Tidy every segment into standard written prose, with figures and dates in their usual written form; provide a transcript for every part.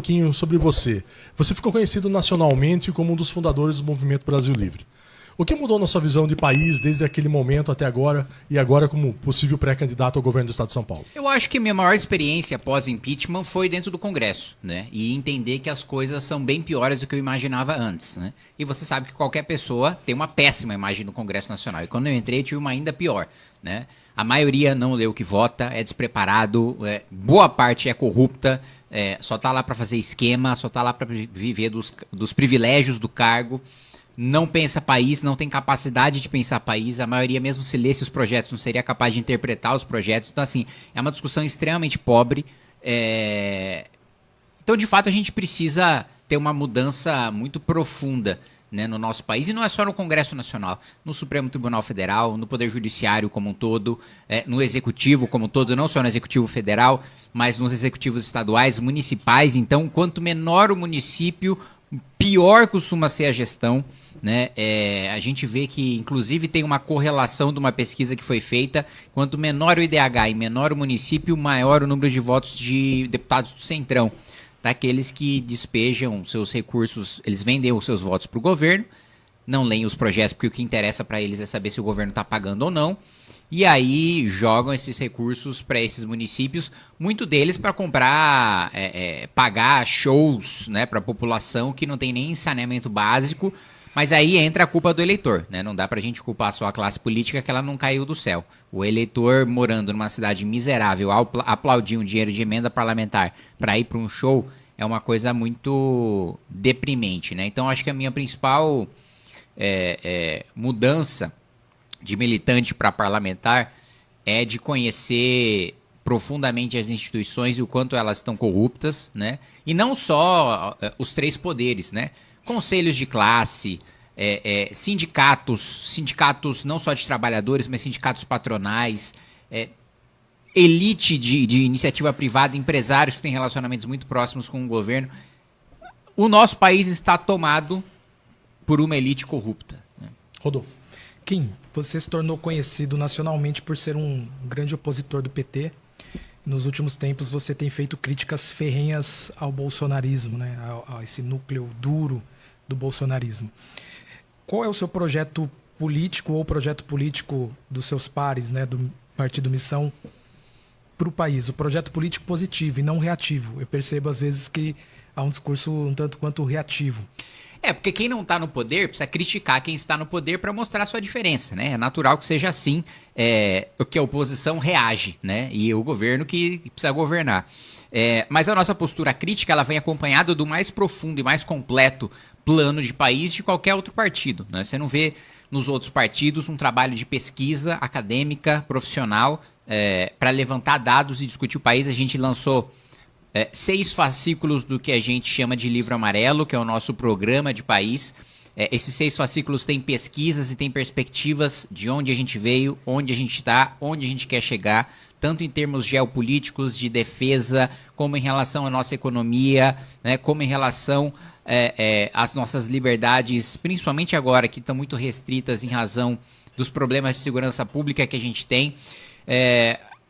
pouquinho sobre você. Você ficou conhecido nacionalmente como um dos fundadores do Movimento Brasil Livre. O que mudou na sua visão de país desde aquele momento até agora e agora como possível pré-candidato ao governo do Estado de São Paulo? Eu acho que minha maior experiência pós-impeachment foi dentro do Congresso, né? E entender que as coisas são bem piores do que eu imaginava antes, né? E você sabe que qualquer pessoa tem uma péssima imagem do Congresso Nacional. E quando eu entrei, eu tive uma ainda pior, né? A maioria não lê o que vota, é despreparado, boa parte é corrupta, só tá lá para fazer esquema, só tá lá para viver dos privilégios do cargo. Não pensa país, não tem capacidade de pensar país. A maioria, mesmo se lesse os projetos, não seria capaz de interpretar os projetos. Então, assim, é uma discussão extremamente pobre. Então, de fato, a gente precisa ter uma mudança muito profunda, né, no nosso país. E não é só no Congresso Nacional, no Supremo Tribunal Federal, no Poder Judiciário como um todo, no Executivo como um todo, não só no Executivo Federal, mas nos executivos estaduais, municipais. Então, quanto menor o município, pior costuma ser a gestão, né? A gente vê que, inclusive, tem uma correlação de uma pesquisa que foi feita. Quanto menor o IDH e menor o município, maior o número de votos de deputados do Centrão. Daqueles que despejam seus recursos, eles vendem os seus votos para o governo, não leem os projetos, porque o que interessa para eles é saber se o governo está pagando ou não. E aí jogam esses recursos para esses municípios, muito deles para comprar, pagar shows, né, para a população que não tem nem saneamento básico. Mas aí entra a culpa do eleitor, né? Não dá pra gente culpar só a classe política que ela não caiu do céu. O eleitor morando numa cidade miserável, aplaudir um dinheiro de emenda parlamentar para ir para um show é uma coisa muito deprimente, né? Então acho que a minha principal mudança de militante para parlamentar é de conhecer profundamente as instituições e o quanto elas estão corruptas, né? E não só os três poderes, né? Conselhos de classe, sindicatos não só de trabalhadores, mas sindicatos patronais, elite de iniciativa privada, empresários que têm relacionamentos muito próximos com o governo. O nosso país está tomado por uma elite corrupta, né? Rodolfo. Kim, você se tornou conhecido nacionalmente por ser um grande opositor do PT. Nos últimos tempos você tem feito críticas ferrenhas ao bolsonarismo, né? A esse núcleo duro do bolsonarismo. Qual é o seu projeto político ou projeto político dos seus pares, né, do Partido Missão, para o país? O projeto político positivo e não reativo. Eu percebo às vezes que há um discurso um tanto quanto reativo. Porque quem não está no poder precisa criticar quem está no poder para mostrar a sua diferença, né? É natural que seja assim, que a oposição reage, né? E o governo que precisa governar. Mas a nossa postura crítica ela vem acompanhada do mais profundo e mais completo plano de país de qualquer outro partido, né? Você não vê nos outros partidos um trabalho de pesquisa acadêmica, profissional, para levantar dados e discutir o país. A gente lançou 6 fascículos do que a gente chama de livro amarelo, que é o nosso programa de país. Esses 6 fascículos têm pesquisas e têm perspectivas de onde a gente veio, onde a gente está, onde a gente quer chegar, tanto em termos geopolíticos, de defesa, como em relação à nossa economia, né, como em relação às nossas liberdades, principalmente agora, que estão muito restritas em razão dos problemas de segurança pública que a gente tem.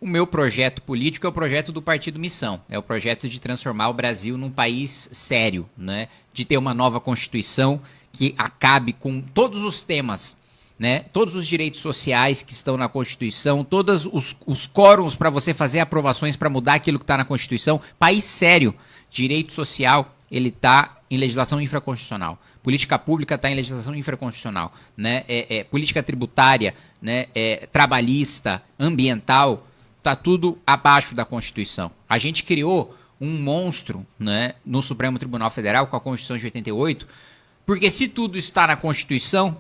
O meu projeto político é o projeto do Partido Missão, é o projeto de transformar o Brasil num país sério, né, de ter uma nova Constituição que acabe com todos os temas, né, todos os direitos sociais que estão na Constituição, todos os quórums para você fazer aprovações para mudar aquilo que está na Constituição. País sério, direito social, ele está em legislação infraconstitucional. Política pública está em legislação infraconstitucional, né? Política tributária, né? Trabalhista, ambiental, está tudo abaixo da Constituição. A gente criou um monstro, né, no Supremo Tribunal Federal com a Constituição de 88, porque se tudo está na Constituição,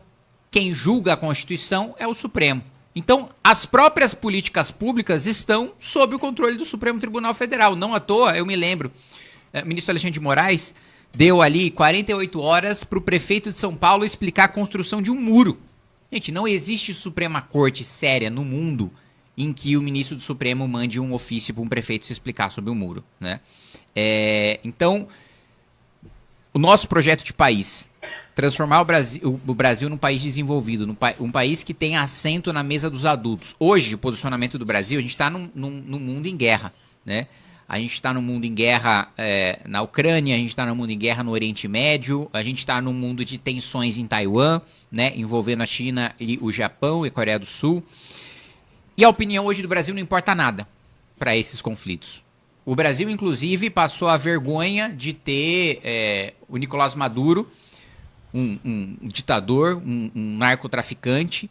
quem julga a Constituição é o Supremo. Então, as próprias políticas públicas estão sob o controle do Supremo Tribunal Federal. Não à toa, eu me lembro, o ministro Alexandre de Moraes deu ali 48 horas para o prefeito de São Paulo explicar a construção de um muro. Gente, não existe Suprema Corte séria no mundo em que o ministro do Supremo mande um ofício para um prefeito se explicar sobre o muro, né? Então, o nosso projeto de país, transformar o Brasil num país desenvolvido, um país que tem assento na mesa dos adultos. Hoje, o posicionamento do Brasil, a gente está num mundo em guerra, né? A gente está num mundo em guerra na Ucrânia, a gente está num mundo em guerra no Oriente Médio, a gente está num mundo de tensões em Taiwan, né, envolvendo a China e o Japão e a Coreia do Sul. E a opinião hoje do Brasil não importa nada para esses conflitos. O Brasil, inclusive, passou a vergonha de ter o Nicolás Maduro, um ditador, um narcotraficante,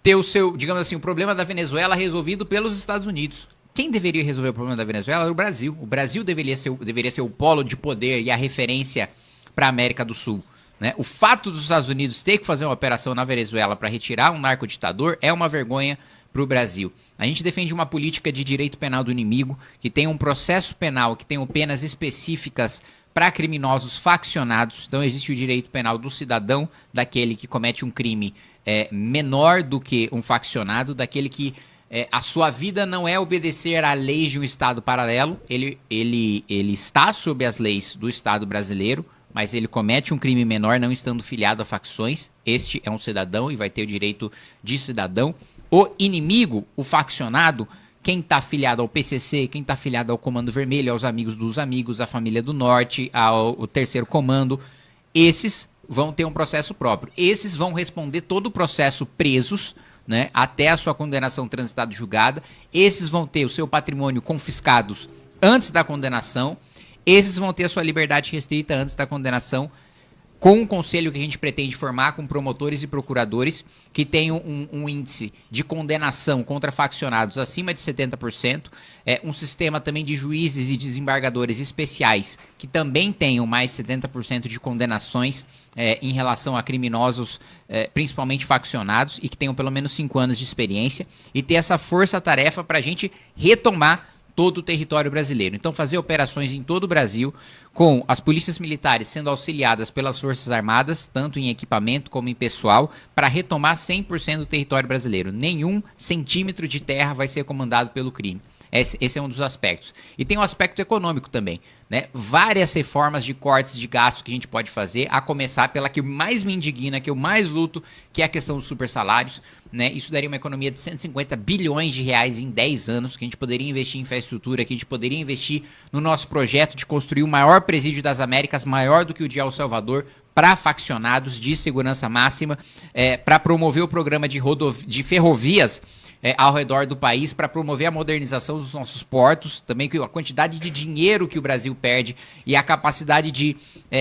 ter o seu, digamos assim, o problema da Venezuela resolvido pelos Estados Unidos. Quem deveria resolver o problema da Venezuela era o Brasil. O Brasil deveria ser o polo de poder e a referência para a América do Sul. Né? O fato dos Estados Unidos ter que fazer uma operação na Venezuela para retirar um narcoditador é uma vergonha para o Brasil. A gente defende uma política de direito penal do inimigo, que tenha um processo penal, que tenha penas específicas para criminosos faccionados. Então existe o direito penal do cidadão, daquele que comete um crime menor do que um faccionado, daquele que a sua vida não é obedecer à lei de um Estado paralelo, ele está sob as leis do Estado brasileiro, mas ele comete um crime menor não estando filiado a facções. Este é um cidadão e vai ter o direito de cidadão. O inimigo, o faccionado, quem está afiliado ao PCC, quem está afiliado ao Comando Vermelho, aos Amigos dos Amigos, à Família do Norte, ao Terceiro Comando, esses vão ter um processo próprio. Esses vão responder todo o processo presos, né, até a sua condenação transitada e julgada. Esses vão ter o seu patrimônio confiscados antes da condenação. Esses vão ter a sua liberdade restrita antes da condenação, com um conselho que a gente pretende formar com promotores e procuradores que tenham um índice de condenação contra faccionados acima de 70%, um sistema também de juízes e desembargadores especiais que também tenham mais de 70% de condenações em relação a criminosos, principalmente faccionados, e que tenham pelo menos 5 anos de experiência, e ter essa força-tarefa para a gente retomar todo o território brasileiro. Então fazer operações em todo o Brasil, com as polícias militares sendo auxiliadas pelas Forças Armadas, tanto em equipamento como em pessoal, para retomar 100% do território brasileiro. Nenhum centímetro de terra vai ser comandado pelo crime. Esse é um dos aspectos. E tem um aspecto econômico também, né? Várias reformas de cortes de gastos que a gente pode fazer, a começar pela que mais me indigna, que eu mais luto, que é a questão dos supersalários, né? Isso daria uma economia de 150 bilhões de reais em 10 anos, que a gente poderia investir em infraestrutura, que a gente poderia investir no nosso projeto de construir o maior presídio das Américas, maior do que o de El Salvador, para faccionados de segurança máxima, para promover o programa de ferrovias ao redor do país, para promover a modernização dos nossos portos, também a quantidade de dinheiro que o Brasil perde e a capacidade de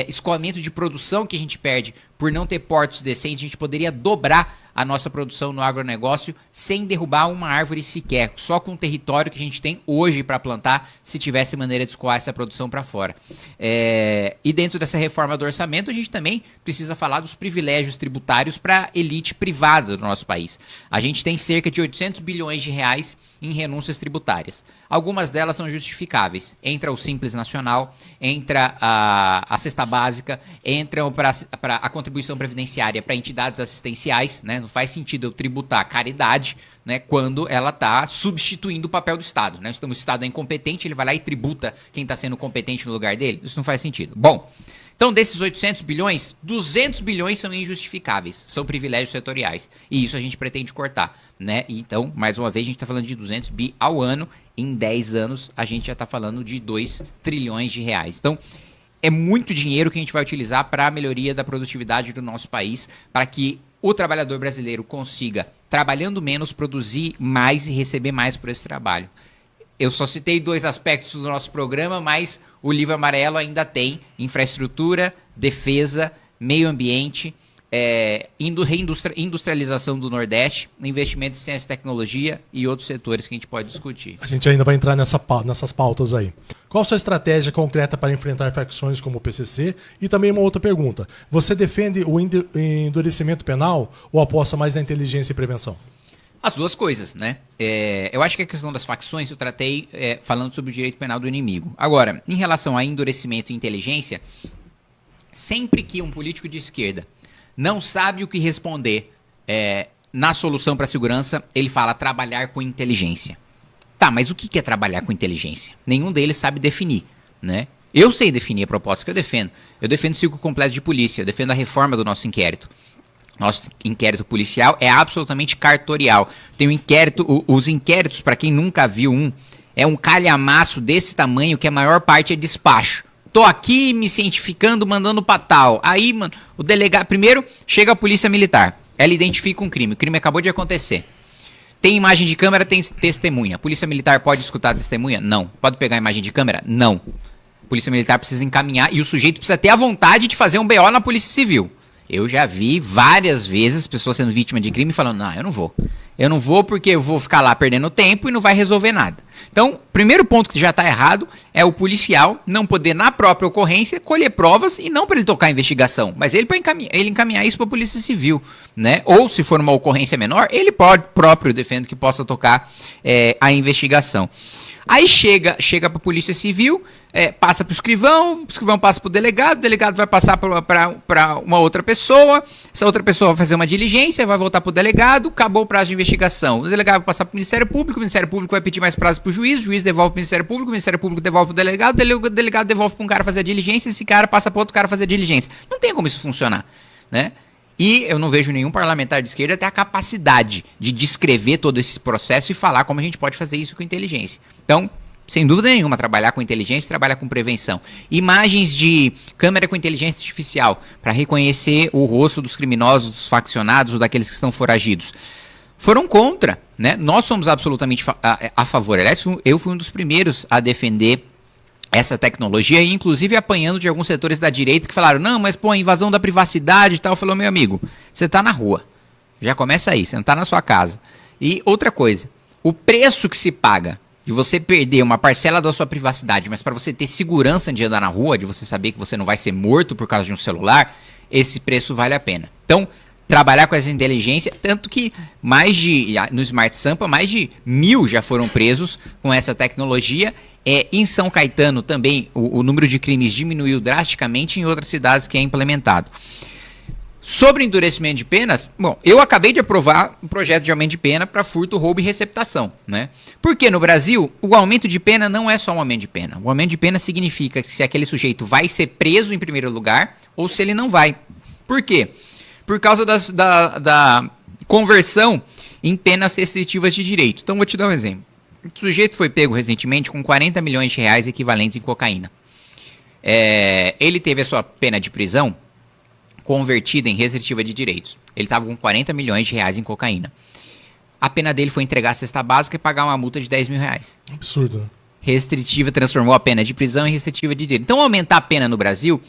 escoamento de produção que a gente perde por não ter portos decentes. A gente poderia dobrar a nossa produção no agronegócio sem derrubar uma árvore sequer, só com o território que a gente tem hoje para plantar, se tivesse maneira de escoar essa produção para fora. E dentro dessa reforma do orçamento, a gente também precisa falar dos privilégios tributários para a elite privada do nosso país. A gente tem cerca de 800 bilhões de reais em renúncias tributárias. Algumas delas são justificáveis. Entra o Simples Nacional, entra a cesta básica, entra para a contribuição previdenciária para entidades assistenciais, né? Não faz sentido eu tributar a caridade, né, quando ela está substituindo o papel do Estado, né? Então o Estado é incompetente, ele vai lá e tributa quem está sendo competente no lugar dele. Isso não faz sentido. Bom, então desses 800 bilhões, 200 bilhões são injustificáveis, são privilégios setoriais. E isso a gente pretende cortar, né? Então, mais uma vez, a gente está falando de 200 bi ao ano. Em 10 anos, a gente já está falando de 2 trilhões de reais. Então, é muito dinheiro que a gente vai utilizar para a melhoria da produtividade do nosso país, para que o trabalhador brasileiro consiga, trabalhando menos, produzir mais e receber mais por esse trabalho. Eu só citei 2 aspectos do nosso programa, mas o Livro Amarelo ainda tem infraestrutura, defesa, meio ambiente, reindustrialização do Nordeste, investimento em ciência e tecnologia e outros setores que a gente pode discutir. A gente ainda vai entrar nessas pautas aí. Qual a sua estratégia concreta para enfrentar facções como o PCC? E também uma outra pergunta. Você defende o endurecimento penal ou aposta mais na inteligência e prevenção? As duas coisas, né? Eu acho que a questão das facções eu tratei falando sobre o direito penal do inimigo. Agora, em relação a endurecimento e inteligência, sempre que um político de esquerda não sabe o que responder na solução para a segurança, ele fala trabalhar com inteligência. Tá, mas o que é trabalhar com inteligência? Nenhum deles sabe definir, né? Eu sei definir a proposta que eu defendo. Eu defendo o ciclo completo de polícia, eu defendo a reforma do nosso inquérito. Nosso inquérito policial é absolutamente cartorial. Tem um inquérito, os inquéritos, para quem nunca viu é um calhamaço desse tamanho que a maior parte é despacho. Tô aqui me cientificando, mandando pra tal. Aí, mano, o delegado... Primeiro, chega a polícia militar. Ela identifica um crime. O crime acabou de acontecer. Tem imagem de câmera, tem testemunha. A polícia militar pode escutar a testemunha? Não. Pode pegar a imagem de câmera? Não. A polícia militar precisa encaminhar e o sujeito precisa ter a vontade de fazer um BO na polícia civil. Eu já vi várias vezes pessoas sendo vítima de crime falando, não, eu não vou. Eu não vou porque eu vou ficar lá perdendo tempo e não vai resolver nada. Então, primeiro ponto que já está errado é o policial não poder, na própria ocorrência, colher provas e não para ele tocar a investigação, mas ele para encaminhar isso para a polícia civil, né? Ou, se for uma ocorrência menor, ele próprio defende que possa tocar a investigação. Aí chega para a polícia civil, passa para o escrivão passa para o delegado vai passar para uma outra pessoa, essa outra pessoa vai fazer uma diligência, vai voltar para o delegado, acabou o prazo de investigação. O delegado vai passar para o Ministério Público vai pedir mais prazo para o juiz devolve para o Ministério Público devolve para o delegado devolve para um cara fazer a diligência, esse cara passa para outro cara fazer a diligência. Não tem como isso funcionar, né? E eu não vejo nenhum parlamentar de esquerda ter a capacidade de descrever todo esse processo e falar como a gente pode fazer isso com inteligência. Então, sem dúvida nenhuma, trabalhar com inteligência, trabalhar com prevenção. Imagens de câmera com inteligência artificial para reconhecer o rosto dos criminosos, dos faccionados ou daqueles que estão foragidos. Foram contra, né? Nós somos absolutamente a favor. Aliás, eu fui um dos primeiros a defender essa tecnologia, e inclusive apanhando de alguns setores da direita que falaram, não, mas pô, invasão da privacidade e tal. Falou, meu amigo, você tá na rua. Já começa aí, você não tá na sua casa. E outra coisa, o preço que se paga de você perder uma parcela da sua privacidade, mas para você ter segurança de andar na rua, de você saber que você não vai ser morto por causa de um celular, esse preço vale a pena. Então, trabalhar com essa inteligência, tanto que no Smart Sampa, mais de 1.000 já foram presos com essa tecnologia. Em São Caetano também o número de crimes diminuiu drasticamente, em outras cidades que é implementado. Sobre endurecimento de penas, bom, eu acabei de aprovar um projeto de aumento de pena para furto, roubo e receptação, né? Porque no Brasil, o aumento de pena não é só um aumento de pena. O aumento de pena significa se aquele sujeito vai ser preso em primeiro lugar ou se ele não vai. Por quê? Por causa da conversão em penas restritivas de direito. Então, vou te dar um exemplo. O sujeito foi pego recentemente com 40 milhões de reais equivalentes em cocaína. Ele teve a sua pena de prisão convertida em restritiva de direitos. Ele estava com 40 milhões de reais em cocaína. A pena dele foi entregar a cesta básica e pagar uma multa de 10 mil reais. Absurdo, né? Restritiva transformou a pena de prisão em restritiva de direito. Então, aumentar a pena no Brasil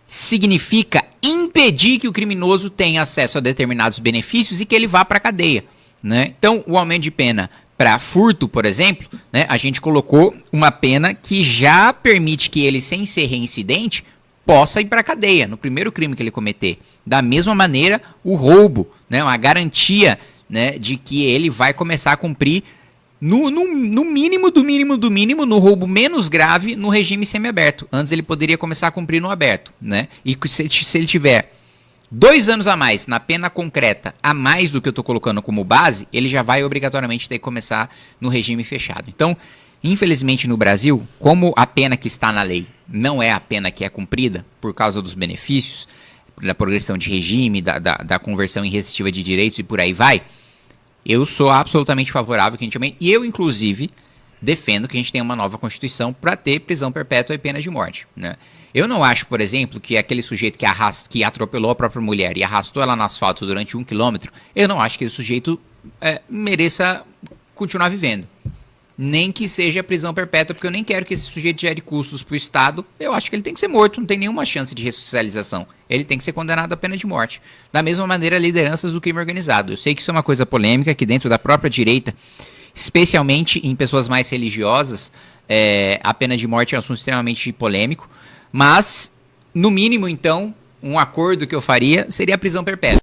significa impedir que o criminoso tenha acesso a determinados benefícios e que ele vá para a cadeia, né? Então, o aumento de pena para furto, por exemplo, né, a gente colocou uma pena que já permite que ele, sem ser reincidente, possa ir para a cadeia no primeiro crime que ele cometer. Da mesma maneira, o roubo, né, uma garantia, né, de que ele vai começar a cumprir no mínimo do mínimo do mínimo, no roubo menos grave, no regime semiaberto. Antes ele poderia começar a cumprir no aberto, né? E se ele tiver 2 anos a mais na pena concreta, a mais do que eu estou colocando como base, ele já vai obrigatoriamente ter que começar no regime fechado. Então, infelizmente no Brasil, como a pena que está na lei não é a pena que é cumprida por causa dos benefícios, da progressão de regime, da conversão em restritiva de direitos e por aí vai, eu sou absolutamente favorável que a gente aumente. E eu, inclusive, defendo que a gente tenha uma nova Constituição para ter prisão perpétua e pena de morte, né? Eu não acho, por exemplo, que aquele sujeito que atropelou a própria mulher e arrastou ela no asfalto durante 1 quilômetro, eu não acho que esse sujeito mereça continuar vivendo. Nem que seja prisão perpétua, porque eu nem quero que esse sujeito gere custos para o Estado. Eu acho que ele tem que ser morto, não tem nenhuma chance de ressocialização. Ele tem que ser condenado à pena de morte. Da mesma maneira, lideranças do crime organizado. Eu sei que isso é uma coisa polêmica, que dentro da própria direita, especialmente em pessoas mais religiosas, a pena de morte é um assunto extremamente polêmico. Mas, no mínimo, então, um acordo que eu faria seria a prisão perpétua.